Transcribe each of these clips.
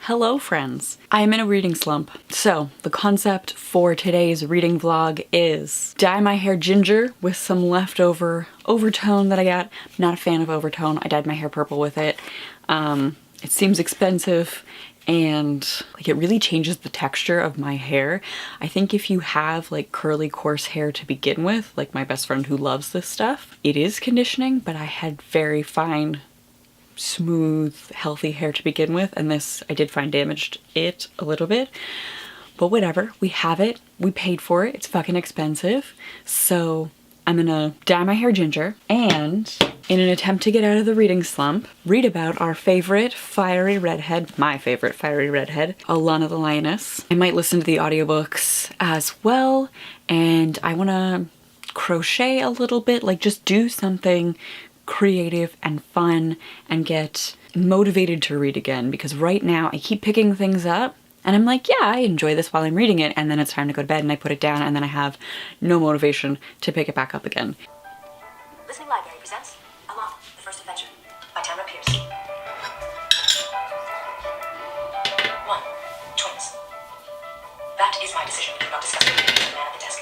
Hello friends! I am in a reading slump. So the concept for today's reading vlog is dye my hair ginger with some leftover overtone that I got. I'm not a fan of overtone. I dyed my hair purple with it. It seems expensive and like it really changes the texture of my hair. I think if you have like curly coarse hair to begin with, like my best friend who loves this stuff, it is conditioning, but I had very fine smooth, healthy hair to begin with, and this I did find damaged it a little bit. But whatever, we have it, we paid for it, it's fucking expensive. So I'm gonna dye my hair ginger and, in an attempt to get out of the reading slump, read about our favorite fiery redhead, my favorite fiery redhead, Alana the Lioness. I might listen to the audiobooks as well, and I wanna crochet a little bit, like just do something creative and fun and get motivated to read again, because right now I keep picking things up and I'm like, yeah, I enjoy this while I'm reading it, and then it's time to go to bed and I put it down and then I have no motivation to pick it back up again. Listening Library presents Alana, The First Adventure by Tamara Pierce. 1. Twins. That is my decision. Do not discuss it with the man at the desk.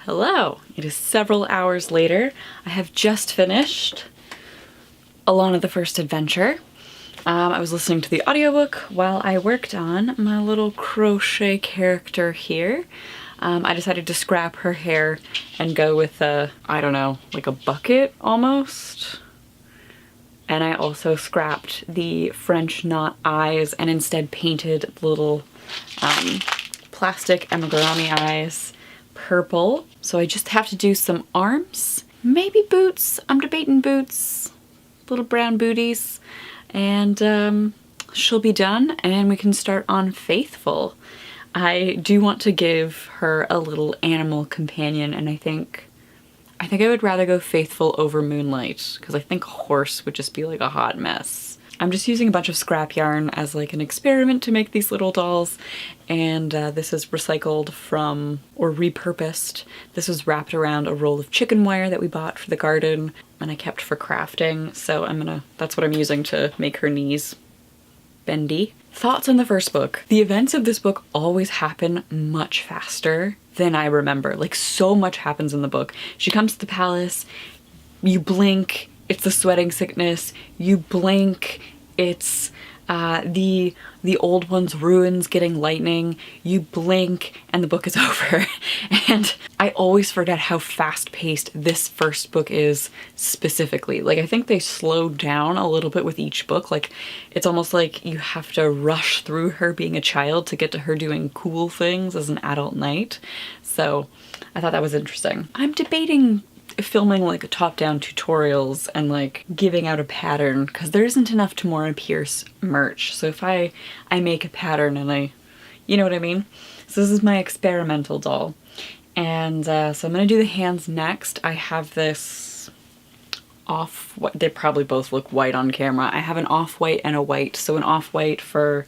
Hello! It is several hours later. I have just finished Alana the First Adventure. I was listening to the audiobook while I worked on my little crochet character here. I decided to scrap her hair and go with a, I don't know, like a bucket almost. And I also scrapped the French knot eyes and instead painted little plastic emigrami eyes purple. So I just have to do some arms, maybe boots. I'm debating boots, little brown booties, and she'll be done and we can start on Faithful. I do want to give her a little animal companion, and I think I would rather go Faithful over Moonlight, because I think Horse would just be like a hot mess. I'm just using a bunch of scrap yarn as like an experiment to make these little dolls, and this is recycled from, or repurposed. This was wrapped around a roll of chicken wire that we bought for the garden and I kept for crafting, so that's what I'm using to make her knees bendy. Thoughts on the first book. The events of this book always happen much faster than I remember. Like, so much happens in the book. She comes to the palace, you blink, it's the sweating sickness, you blink, it's the old one's ruins getting lightning, you blink, and the book is over. And I always forget how fast-paced this first book is specifically. Like, I think they slowed down a little bit with each book. Like, it's almost like you have to rush through her being a child to get to her doing cool things as an adult knight. So I thought that was interesting. I'm debating filming like top-down tutorials and like giving out a pattern, because there isn't enough Tamora Pierce merch. So if I make a pattern and you know what I mean? So this is my experimental doll. And so I'm gonna do the hands next. I have this they probably both look white on camera. I have an off-white and a white. So an off-white for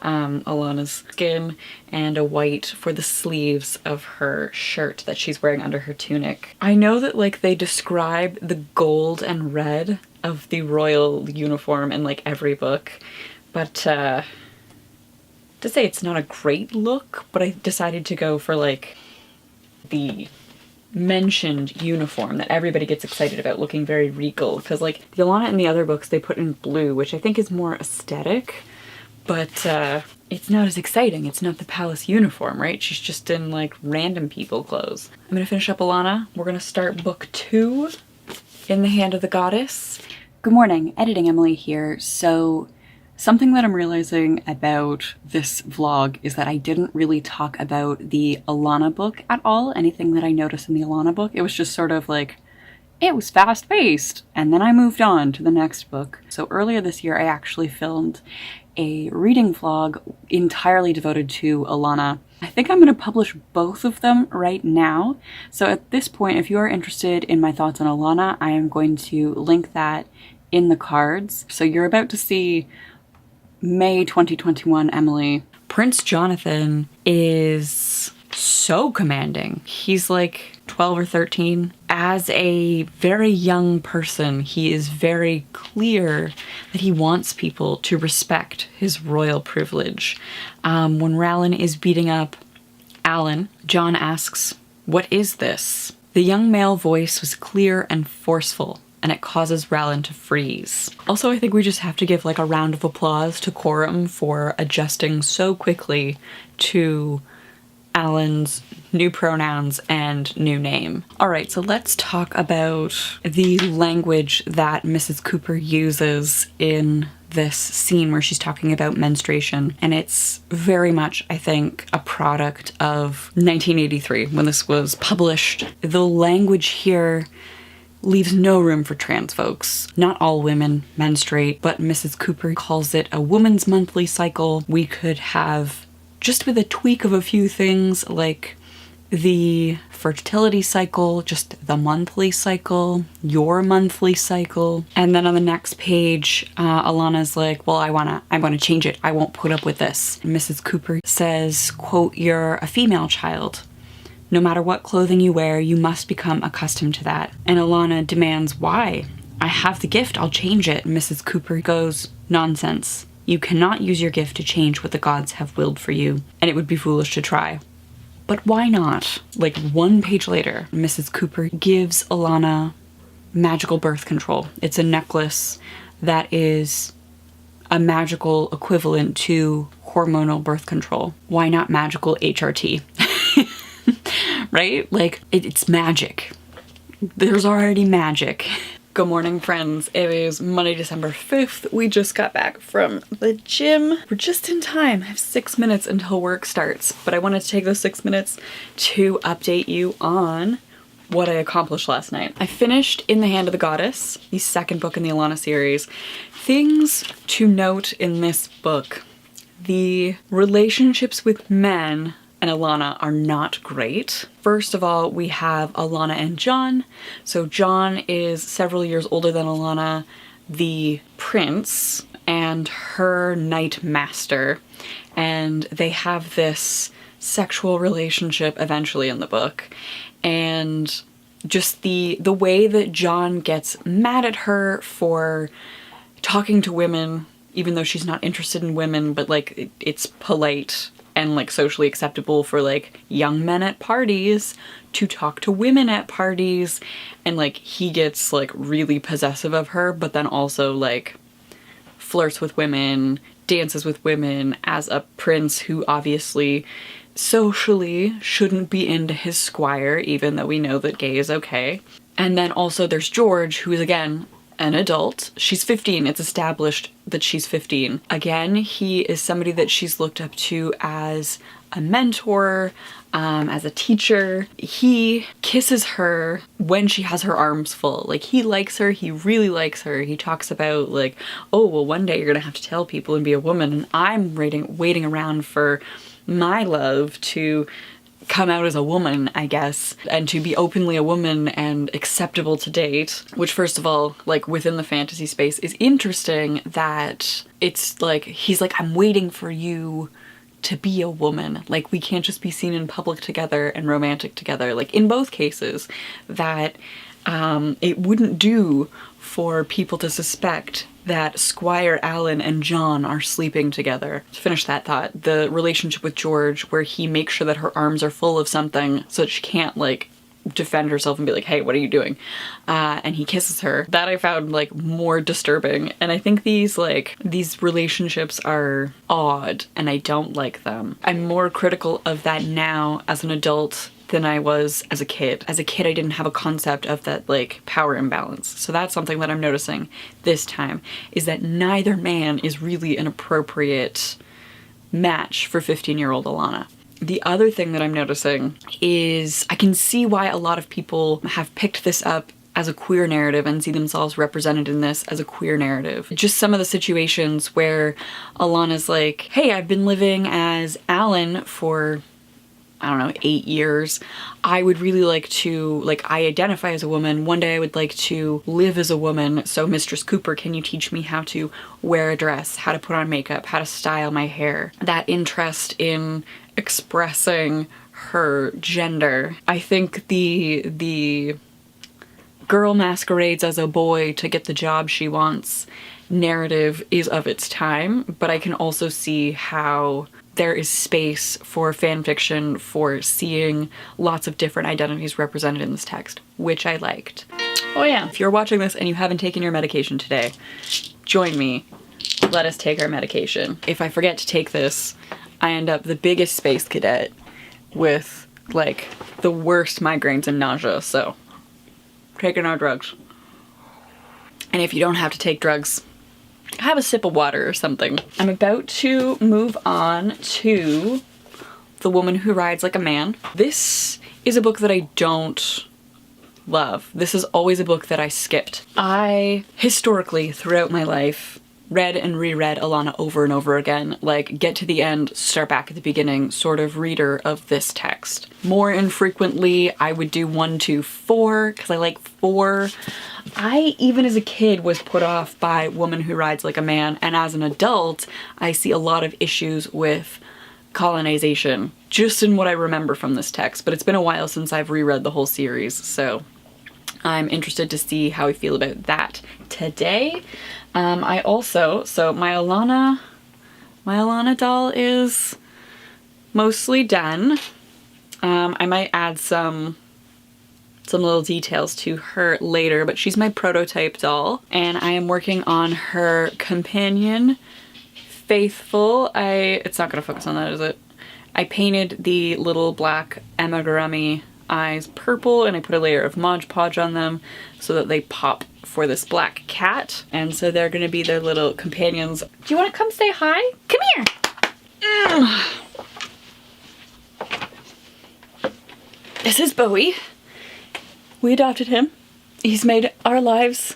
Alana's skin and a white for the sleeves of her shirt that she's wearing under her tunic. I know that like they describe the gold and red of the royal uniform in like every book, but to say it's not a great look, but I decided to go for like the mentioned uniform that everybody gets excited about, looking very regal, because like the Alana in the other books they put in blue, which I think is more aesthetic. But it's not as exciting. It's not the palace uniform, right? She's just in like random people clothes. I'm gonna finish up Alana. We're gonna start book 2, In the Hand of the Goddess. Good morning, Editing Emily here. So something that I'm realizing about this vlog is that I didn't really talk about the Alana book at all. Anything that I noticed in the Alana book, it was just sort of like, it was fast-paced, and then I moved on to the next book. So earlier this year I actually filmed a reading vlog entirely devoted to Alana. I think I'm going to publish both of them right now. So at this point, if you are interested in my thoughts on Alana, I am going to link that in the cards. So you're about to see May 2021 Emily. Prince Jonathan is so commanding. He's like 12 or 13. As a very young person, he is very clear that he wants people to respect his royal privilege. When Rowland is beating up Alan, John asks, "What is this?" The young male voice was clear and forceful, and it causes Rowland to freeze. Also, I think we just have to give like a round of applause to Coram for adjusting so quickly to Alan's new pronouns and new name. All right, so let's talk about the language that Mrs. Cooper uses in this scene where she's talking about menstruation. And it's very much, I think, a product of 1983 when this was published. The language here leaves no room for trans folks. Not all women menstruate, but Mrs. Cooper calls it a woman's monthly cycle. We could have, just with a tweak of a few things, like the fertility cycle, just the monthly cycle, your monthly cycle. And then on the next page, Alana's like, well, I want to change it. I won't put up with this. And Mrs. Cooper says, quote, "You're a female child. No matter what clothing you wear, you must become accustomed to that." And Alana demands, "Why? I have the gift, I'll change it." Mrs. Cooper goes, "Nonsense. You cannot use your gift to change what the gods have willed for you, and it would be foolish to try." But why not? Like 1 page later, Mrs. Cooper gives Alana magical birth control. It's a necklace that is a magical equivalent to hormonal birth control. Why not magical HRT? Right? Like, it's magic. There's already magic. Good morning, friends. It is Monday, December 5th. We just got back from the gym. We're just in time. I have 6 minutes until work starts, but I wanted to take those 6 minutes to update you on what I accomplished last night. I finished In the Hand of the Goddess, the second book in the Alana series. Things to note in this book: the relationships with men and Alana are not great. First of all, we have Alana and John. So John is several years older than Alana, the prince, and her knight master. And they have this sexual relationship eventually in the book. And just the way that John gets mad at her for talking to women, even though she's not interested in women, but like it's polite and like socially acceptable for like young men at parties to talk to women at parties, and like he gets like really possessive of her, but then also like flirts with women, dances with women as a prince who obviously socially shouldn't be into his squire, even though we know that gay is okay. And then also there's George, who is again an adult. She's 15. It's established that she's 15. Again, he is somebody that she's looked up to as a mentor, as a teacher. He kisses her when she has her arms full. Like, he likes her. He really likes her. He talks about like, oh, well, one day you're gonna have to tell people and be a woman, and I'm waiting around for my love to come out as a woman, I guess, and to be openly a woman and acceptable to date. Which, first of all, like within the fantasy space is interesting that it's like, he's like, I'm waiting for you to be a woman. Like, we can't just be seen in public together and romantic together. Like, in both cases, that it wouldn't do for people to suspect that Squire Alan and John are sleeping together. To finish that thought, the relationship with George, where he makes sure that her arms are full of something so that she can't like defend herself and be like, hey, what are you doing? And he kisses her. That I found like more disturbing. And I think these relationships are odd and I don't like them. I'm more critical of that now as an adult than I was as a kid. As a kid, I didn't have a concept of that like power imbalance. So that's something that I'm noticing this time, is that neither man is really an appropriate match for 15-year-old Alana. The other thing that I'm noticing is I can see why a lot of people have picked this up as a queer narrative and see themselves represented in this as a queer narrative. Just some of the situations where Alana's like, hey, I've been living as Alan for, I don't know, 8 years. I would really like to, like, I identify as a woman. One day I would like to live as a woman. So Mistress Cooper, can you teach me how to wear a dress, how to put on makeup, how to style my hair? That interest in expressing her gender. I think the girl masquerades as a boy to get the job she wants narrative is of its time, but I can also see how there is space for fan fiction for seeing lots of different identities represented in this text, which I liked. Oh yeah, if you're watching this and you haven't taken your medication today, join me. Let us take our medication. If I forget to take this, I end up the biggest space cadet with like the worst migraines and nausea, so taking our drugs. And if you don't have to take drugs, have a sip of water or something. I'm about to move on to The Woman Who Rides Like a Man. This is a book that I don't love. This is always a book that I skipped. I, historically, throughout my life, read and reread Alana over and over again, like get to the end, start back at the beginning sort of reader of this text. More infrequently, I would do 1, 2, 4, because I like 4. I, even as a kid, was put off by Woman Who Rides Like a Man, and as an adult, I see a lot of issues with colonization, just in what I remember from this text, but it's been a while since I've reread the whole series, so I'm interested to see how I feel about that today. I also, so my Alana doll is mostly done. I might add some little details to her later, but she's my prototype doll, and I am working on her companion, Faithful. It's not gonna focus on that, is it? I painted the little black amigurumi eyes purple, and I put a layer of Mod Podge on them so that they pop for this black cat, and so they're gonna be their little companions. Do you want to come say hi? Come here! This is Bowie. We adopted him. He's made our lives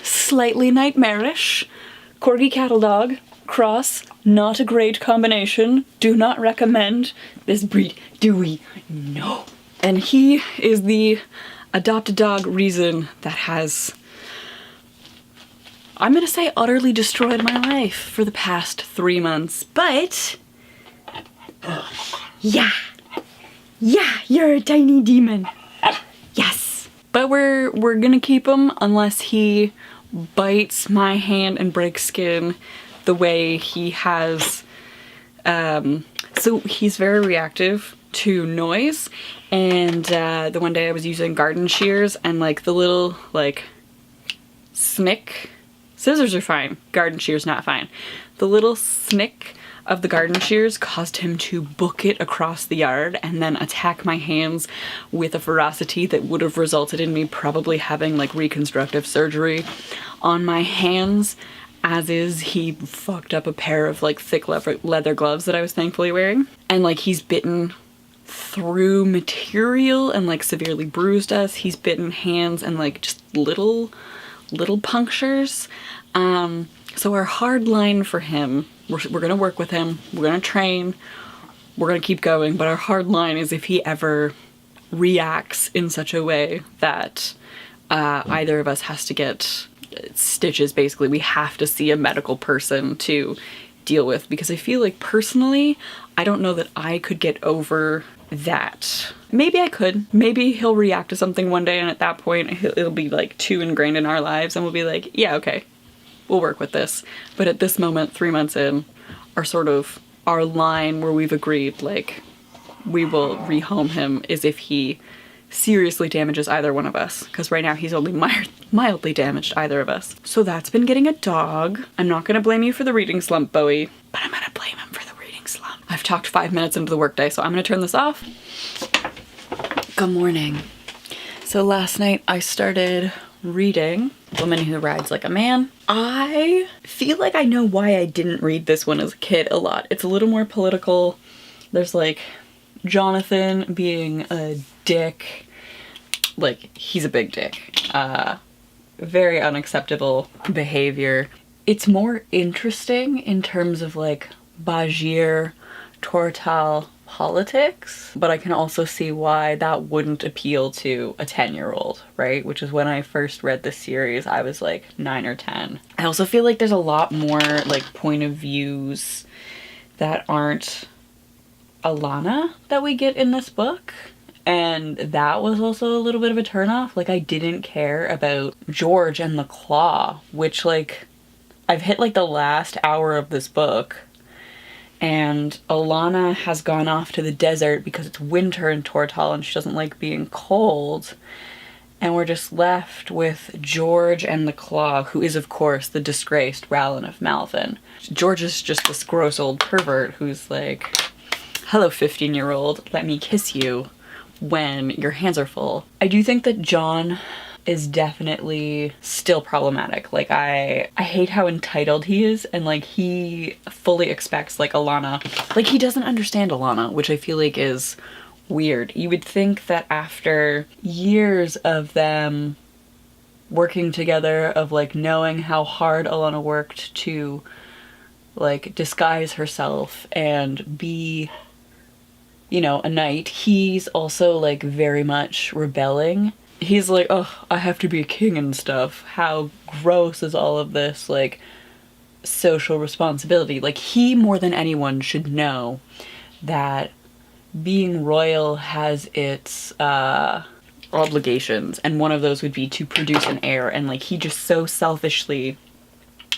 slightly nightmarish. Corgi cattle dog, cross, not a great combination. Do not recommend this breed. Do we? No. And he is the adopted dog reason that has, I'm gonna say, utterly destroyed my life for the past 3 months, but yeah, you're a tiny demon. Yes. But we're gonna keep him unless he bites my hand and breaks skin the way he has. So he's very reactive to noise, and the one day I was using garden shears, and like the little like snick, scissors are fine, garden shears not fine. The little snick of the garden shears caused him to book it across the yard and then attack my hands with a ferocity that would have resulted in me probably having like reconstructive surgery on my hands. As is, he fucked up a pair of like thick leather gloves that I was thankfully wearing, and like he's bitten through material and like severely bruised us. He's bitten hands and like just little punctures. So our hard line for him, we're gonna work with him, we're gonna train, we're gonna keep going, but our hard line is if he ever reacts in such a way that either of us has to get stitches. Basically, we have to see a medical person to deal with, because I feel like personally I don't know that I could get over that. Maybe I could. Maybe he'll react to something one day, and at that point it'll be like too ingrained in our lives and we'll be like, yeah, okay, we'll work with this. But at this moment, 3 months in, our line where we've agreed like we will rehome him is if he seriously damages either one of us, because right now he's only mildly damaged either of us. So that's been getting a dog. I'm not gonna blame you for the reading slump, Bowie, but I'm gonna blame him for the reading slump. I've talked 5 minutes into the workday, so I'm gonna turn this off. Good morning. So last night I started reading Woman Who Rides Like a Man. I feel like I know why I didn't read this one as a kid a lot. It's a little more political. There's like Jonathan being a dick. Like, he's a big dick. Very unacceptable behavior. It's more interesting in terms of like Bajir Tortal politics, but I can also see why that wouldn't appeal to a 10-year-old, right? Which is when I first read this series, I was like 9 or 10. I also feel like there's a lot more like point of views that aren't Alana that we get in this book. And that was also a little bit of a turnoff. Like, I didn't care about George and the Claw, which, like, I've hit, like, the last hour of this book. And Alana has gone off to the desert because it's winter in Tortal and she doesn't like being cold. And we're just left with George and the Claw, who is, of course, the disgraced Rowland of Malvin. George is just this gross old pervert who's like, hello, 15-year-old, let me kiss you when your hands are full. I do think that John is definitely still problematic. Like, I hate how entitled he is, and like he fully expects like Alana, like he doesn't understand Alana, which I feel like is weird. You would think that after years of them working together, of like knowing how hard Alana worked to like disguise herself and be, you know, a knight, he's also like very much rebelling. He's like, oh, I have to be a king and stuff. How gross is all of this, like, social responsibility? Like, he more than anyone should know that being royal has its obligations, and one of those would be to produce an heir, and like he just so selfishly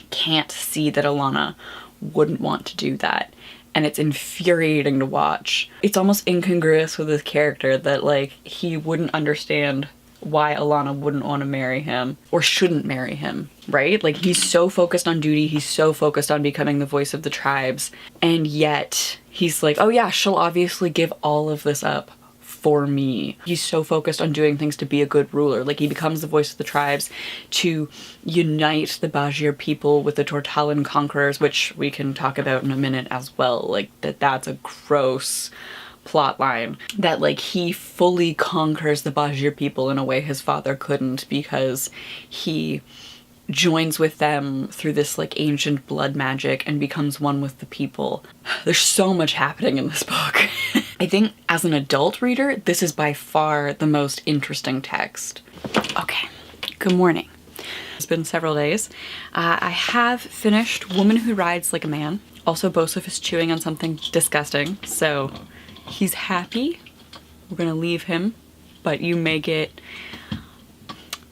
can't see that Alana wouldn't want to do that. And it's infuriating to watch. It's almost incongruous with his character that like he wouldn't understand why Alana wouldn't want to marry him or shouldn't marry him, right? Like, he's so focused on duty, he's so focused on becoming the voice of the tribes, and yet he's like, oh yeah, she'll obviously give all of this up for me. He's so focused on doing things to be a good ruler. Like, he becomes the voice of the tribes to unite the Bajir people with the Tortalan conquerors, which we can talk about in a minute as well. Like, that's a gross plot line, that like he fully conquers the Bajir people in a way his father couldn't, because he joins with them through this like ancient blood magic and becomes one with the people. There's so much happening in this book. I think as an adult reader, this is by far the most interesting text. Okay, good morning. It's been several days. I have finished Woman Who Rides Like a Man. Also, Bosef is chewing on something disgusting, so he's happy. We're gonna leave him, but you may get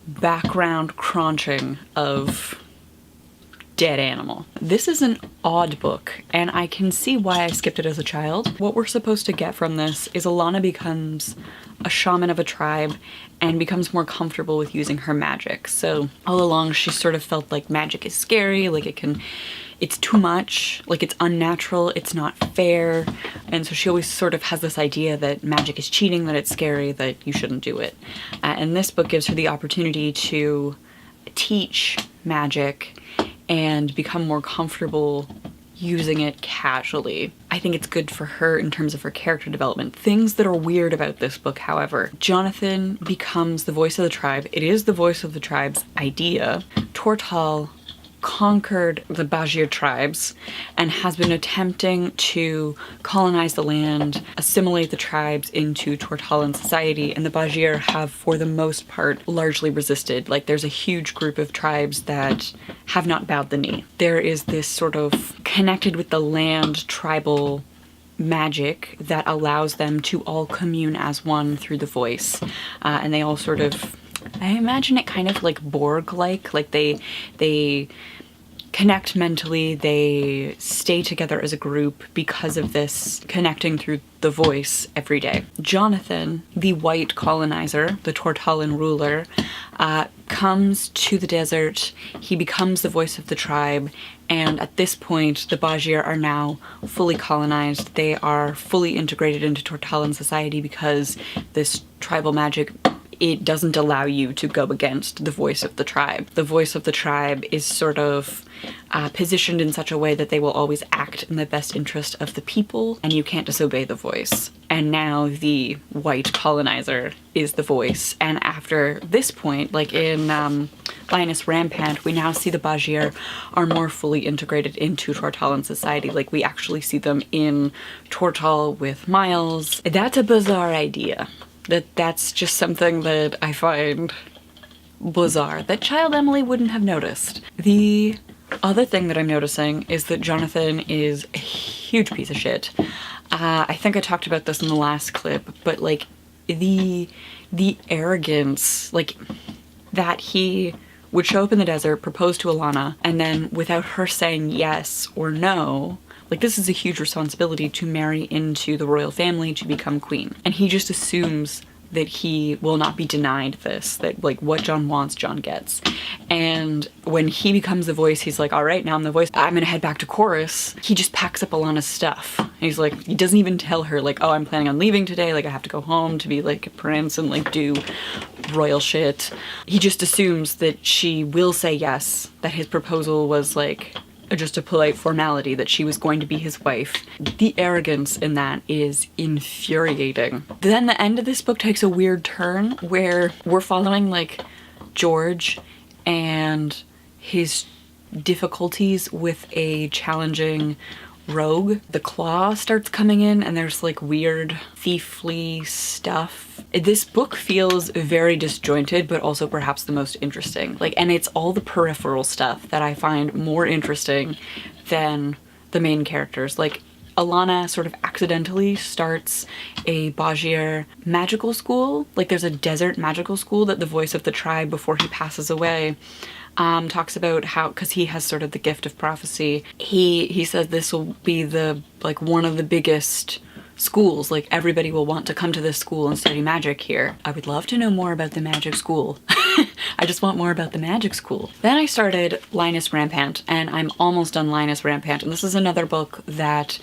background crunching of dead animal. This is an odd book, and I can see why I skipped it as a child. What we're supposed to get from this is Alana becomes a shaman of a tribe and becomes more comfortable with using her magic. So all along she sort of felt like magic is scary, like it's too much, like it's unnatural, it's not fair, and so she always sort of has this idea that magic is cheating, that it's scary, that you shouldn't do it. And this book gives her the opportunity to teach magic and become more comfortable using it casually. I think it's good for her in terms of her character development. Things that are weird about this book, however. Jonathan becomes the voice of the tribe. It is the voice of the tribe's idea. Tortal conquered the Bajir tribes and has been attempting to colonize the land, assimilate the tribes into Tortalan society, and the Bajir have, for the most part, largely resisted. Like, there's a huge group of tribes that have not bowed the knee. There is this sort of connected with the land tribal magic that allows them to all commune as one through the voice, and they all sort of, I imagine it kind of like Borg-like, like they connect mentally, they stay together as a group because of this connecting through the voice every day. Jonathan, the white colonizer, the Tortalan ruler, comes to the desert. He becomes the voice of the tribe, and at this point the Bajir are now fully colonized. They are fully integrated into Tortalan society because this tribal magic, it doesn't allow you to go against the voice of the tribe. The voice of the tribe is sort of positioned in such a way that they will always act in the best interest of the people, and you can't disobey the voice. and now the white colonizer is the voice. And after this point, like in Lioness Rampant, we now see the Bajir are more fully integrated into Tortalan society. Like we actually see them in Tortal with Miles. That's a bizarre idea. That's just something that I find bizarre, that Child Emily wouldn't have noticed. The other thing that I'm noticing is that Jonathan is a huge piece of shit. I think I talked about this in the last clip, but like the arrogance, like that he would show up in the desert, propose to Alanna, and then without her saying yes or no, like this is a huge responsibility to marry into the royal family to become queen. And he just assumes that he will not be denied this, that like what John wants, John gets. And when he becomes the voice, he's like, all right, now I'm the voice, I'm gonna head back to chorus. He just packs up Alanna's stuff. And he's like, he doesn't even tell her like, oh, I'm planning on leaving today, like I have to go home to be like a prince and like do royal shit. He just assumes that she will say yes, that his proposal was like just a polite formality, that she was going to be his wife. The arrogance in that is infuriating. Then the end of this book takes a weird turn where we're following like George and his difficulties with a challenging rogue. The claw starts coming in and there's like weird thiefly stuff. This book feels very disjointed, but also perhaps the most interesting. Like, and it's all the peripheral stuff that I find more interesting than the main characters. Like Alanna sort of accidentally starts a Bajir magical school. Like there's a desert magical school that the voice of the tribe before he passes away talks about how, because he has sort of the gift of prophecy, he says this will be the like one of the biggest schools, like everybody will want to come to this school and study magic here. I would love to know more about the magic school. I just want more about the magic school. Then I started Lioness Rampant, and I'm almost done Lioness Rampant, and this is another book that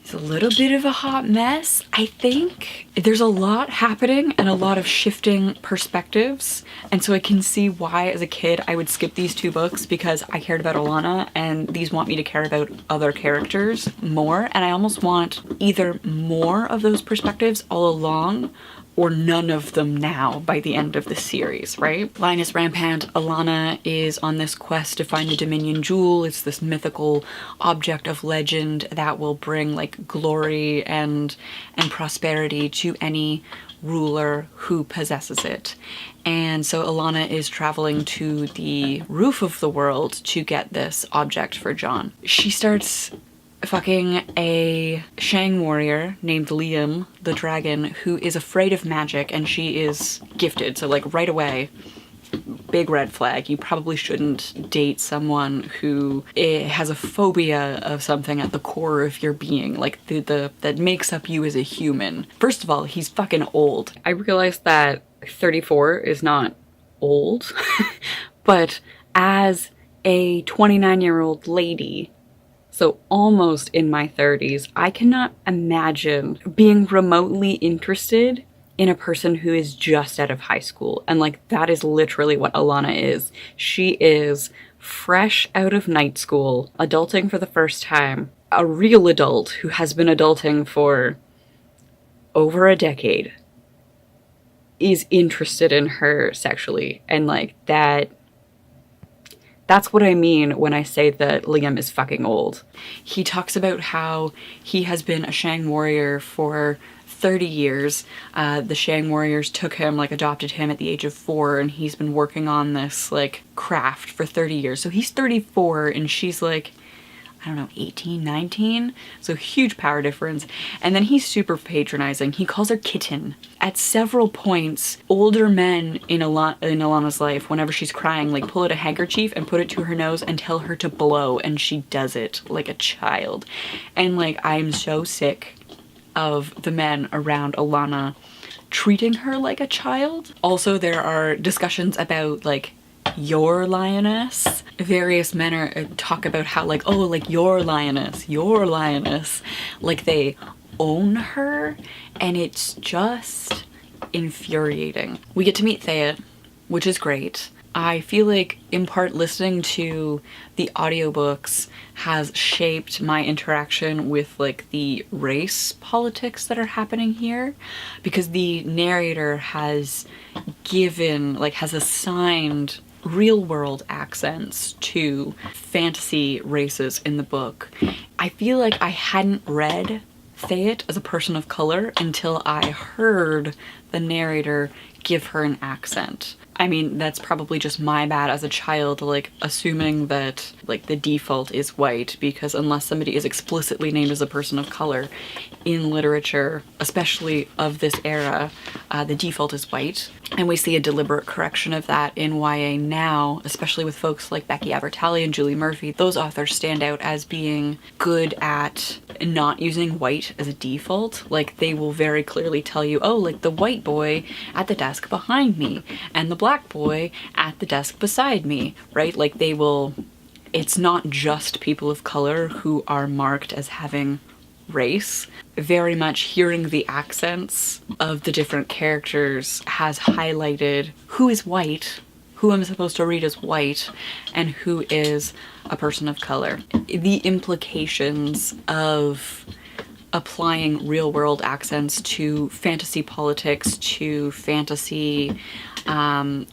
is a little bit of a hot mess. I think there's a lot happening and a lot of shifting perspectives, and so I can see why as a kid I would skip these two books, because I cared about Alanna and these want me to care about other characters more, and I almost want either more of those perspectives all along or none of them now by the end of the series, right? Lioness Rampant, Alanna is on this quest to find the Dominion Jewel. It's this mythical object of legend that will bring like glory and prosperity to any ruler who possesses it. And so Alanna is traveling to the roof of the world to get this object for John. She starts fucking a Shang warrior named Liam the dragon who is afraid of magic, and she is gifted. So like right away, big red flag. You probably shouldn't date someone who has a phobia of something at the core of your being, like that makes up you as a human. First of all, he's fucking old. I realized that 34 is not old, but as a 29-year-old lady, so almost in my 30s, I cannot imagine being remotely interested in a person who is just out of high school. And like, that is literally what Alanna is. She is fresh out of night school, adulting for the first time, a real adult who has been adulting for over a decade, is interested in her sexually. And like that's what I mean when I say that Liam is fucking old. He talks about how he has been a Shang warrior for 30 years. The Shang warriors took him, like adopted him at the age of 4, and he's been working on this like craft for 30 years. So he's 34 and she's like, I don't know, 18, 19? So huge power difference. And then he's super patronizing. He calls her kitten. At several points, older men in Alanna's life, whenever she's crying, like pull out a handkerchief and put it to her nose and tell her to blow, and she does it like a child. And like, I'm so sick of the men around Alanna treating her like a child. Also, there are discussions about like, your lioness. Various men talk about how like, oh, like your lioness, like they own her, and it's just infuriating. We get to meet Cait, which is great. I feel like in part listening to the audiobooks has shaped my interaction with like the race politics that are happening here, because the narrator has given, like has assigned real world accents to fantasy races in the book. I feel like I hadn't read Cait as a person of color until I heard the narrator give her an accent. I mean, that's probably just my bad as a child, like assuming that like the default is white, because unless somebody is explicitly named as a person of color in literature, especially of this era, the default is white. And we see a deliberate correction of that in YA now, especially with folks like Becky Abertali and Julie Murphy. Those authors stand out as being good at not using white as a default. Like they will very clearly tell you, oh, like the white boy at the desk behind me and the black boy at the desk beside me, right? Like they will, it's not just people of color who are marked as having race. Very much hearing the accents of the different characters has highlighted who is white, who I'm supposed to read as white, and who is a person of color. The implications of applying real world accents to fantasy politics, to fantasy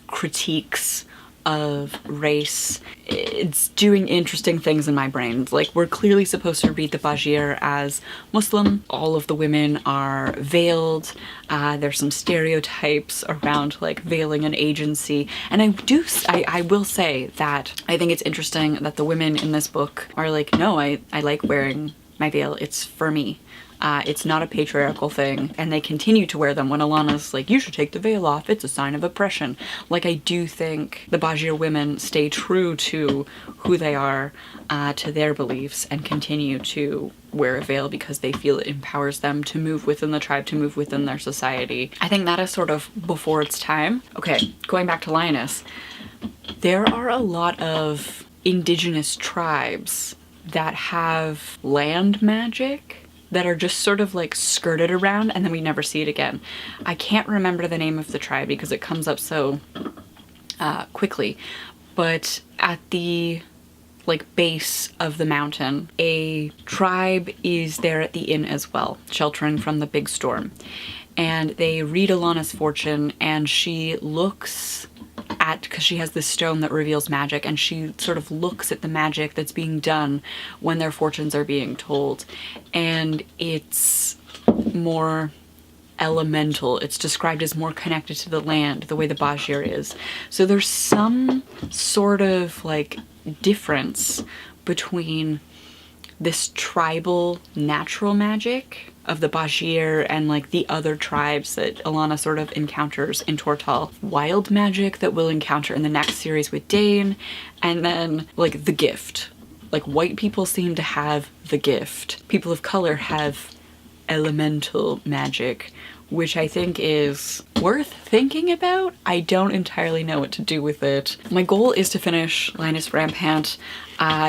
critiques of race, it's doing interesting things in my brain. Like, we're clearly supposed to read the Bajir as Muslim. All of the women are veiled. There's some stereotypes around like veiling and agency. And I will say that I think it's interesting that the women in this book are like, no, I like wearing my veil. It's for me. It's not a patriarchal thing, and they continue to wear them when Alana's like, you should take the veil off, it's a sign of oppression. Like, I do think the Bajir women stay true to who they are, to their beliefs, and continue to wear a veil because they feel it empowers them to move within the tribe, to move within their society. I think that is sort of before its time. Okay, going back to Lioness, there are a lot of indigenous tribes that have land magic that are just sort of like skirted around and then we never see it again. I can't remember the name of the tribe because it comes up so quickly, but at the like base of the mountain, a tribe is there at the inn as well, sheltering from the big storm. And they read Alana's fortune, and she looks at, because she has this stone that reveals magic, and she sort of looks at the magic that's being done when their fortunes are being told. And it's more elemental. It's described as more connected to the land, the way the Bajir is. So there's some sort of like difference between this tribal natural magic of the Bajir and like the other tribes that Alana sort of encounters in Tortal, wild magic that we'll encounter in the next series with Dane, and then like the gift. Like, white people seem to have the gift. People of color have elemental magic, which I think is worth thinking about. I don't entirely know what to do with it. My goal is to finish Lioness Rampant.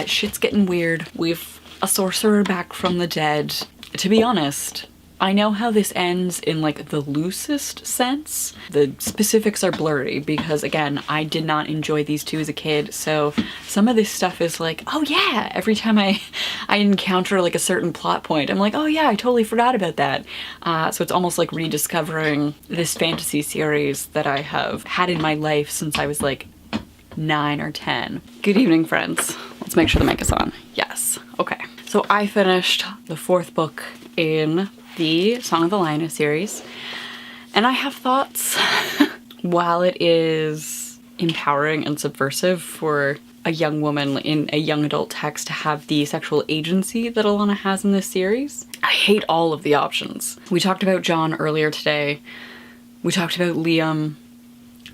Shit's getting weird. We've a sorcerer back from the dead. To be honest, I know how this ends in like the loosest sense. The specifics are blurry because, again, I did not enjoy these two as a kid, so some of this stuff is like, oh yeah, every time I encounter like a certain plot point, I'm like, oh yeah, I totally forgot about that. So it's almost like rediscovering this fantasy series that I have had in my life since I was like 9 or 10. Good evening, friends. Let's make sure the mic is on. Yes. Okay. So I finished the 4th book in the Song of the Lioness series, and I have thoughts. While it is empowering and subversive for a young woman in a young adult text to have the sexual agency that Alana has in this series, I hate all of the options. We talked about John earlier today. We talked about Liam.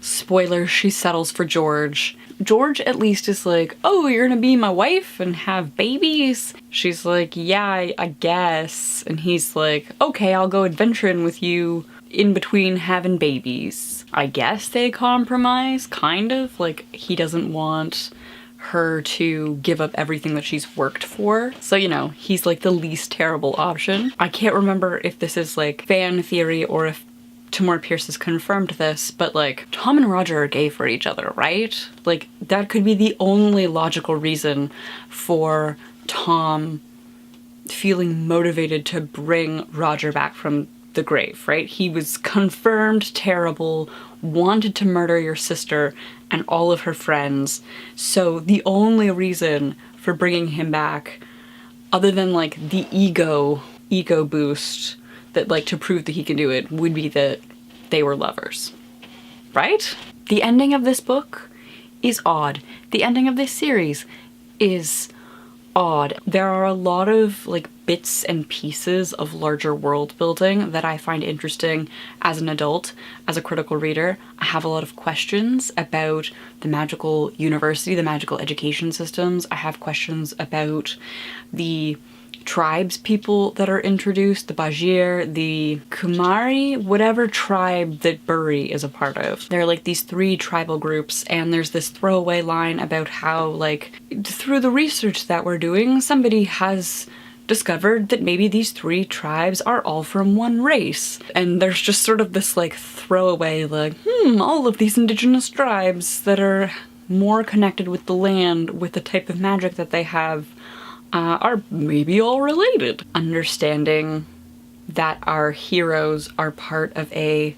Spoiler, she settles for George. George at least is like, oh, you're gonna be my wife and have babies? She's like, yeah, I guess. And he's like, okay, I'll go adventuring with you in between having babies. I guess they compromise, kind of. Like, he doesn't want her to give up everything that she's worked for. So, you know, he's like the least terrible option. I can't remember if this is like fan theory or if Tamora Pierce has confirmed this, but like Tom and Roger are gay for each other, right? Like that could be the only logical reason for Tom feeling motivated to bring Roger back from the grave, right? He was confirmed terrible, wanted to murder your sister and all of her friends. So the only reason for bringing him back, other than like the ego boost that like to prove that he can do it, would be that they were lovers, right? The ending of this book is odd. The ending of this series is odd. There are a lot of like bits and pieces of larger world building that I find interesting as an adult, as a critical reader. I have a lot of questions about the magical university, the magical education systems. I have questions about the tribes people that are introduced, the Bajir, the Kumari, whatever tribe that Buri is a part of. There are like these 3 tribal groups, and there's this throwaway line about how like through the research that we're doing, somebody has discovered that maybe these 3 tribes are all from one race. And there's just sort of this like throwaway like, all of these indigenous tribes that are more connected with the land, with the type of magic that they have, are maybe all related. Understanding that our heroes are part of a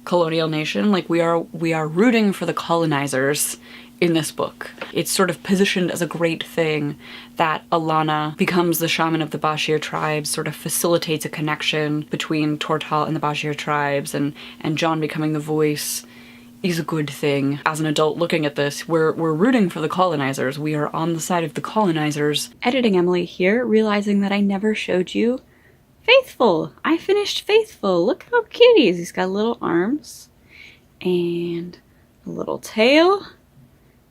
colonial nation, like we are rooting for the colonizers in this book. It's sort of positioned as a great thing that Alana becomes the shaman of the Bashir tribes, sort of facilitates a connection between Tortal and the Bashir tribes, and John becoming the voice is a good thing. As an adult looking at this, we're rooting for the colonizers. We are on the side of the colonizers. Editing Emily here, realizing that I never showed you Faithful. I finished Faithful. Look how cute he is. He's got little arms and a little tail.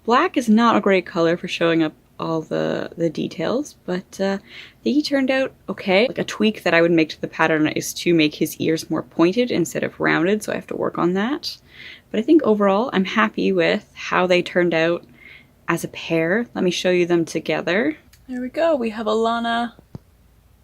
Black is not a great color for showing up all the details, but he turned out okay. Like a tweak that I would make to the pattern is to make his ears more pointed instead of rounded, so I have to work on that. But I think overall I'm happy with how they turned out as a pair. Let me show you them together. There we go, we have Alana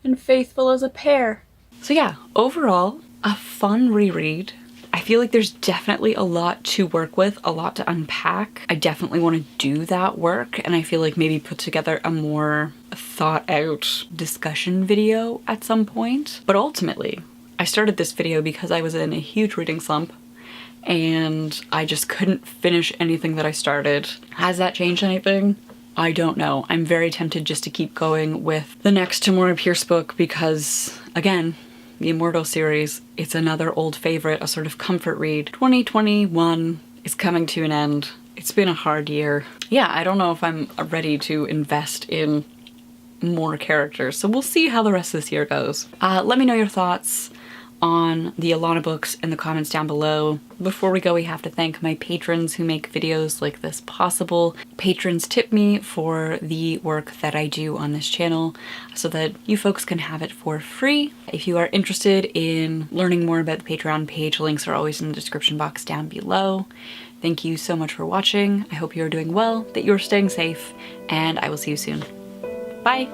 and Faithful as a pair. So yeah, overall, a fun reread. I feel like there's definitely a lot to work with, a lot to unpack. I definitely want to do that work, and I feel like maybe put together a more thought out discussion video at some point. But ultimately, I started this video because I was in a huge reading slump and I just couldn't finish anything that I started. Has that changed anything? I don't know. I'm very tempted just to keep going with the next Tamora Pierce book because, again, the Immortal series, it's another old favorite, a sort of comfort read. 2021 is coming to an end. It's been a hard year. Yeah, I don't know if I'm ready to invest in more characters, so we'll see how the rest of this year goes. Let me know your thoughts on the Alana books in the comments down below. Before we go, we have to thank my patrons who make videos like this possible. Patrons tip me for the work that I do on this channel so that you folks can have it for free. If you are interested in learning more about the Patreon page, links are always in the description box down below. Thank you so much for watching. I hope you are doing well, that you're staying safe, and I will see you soon. Bye!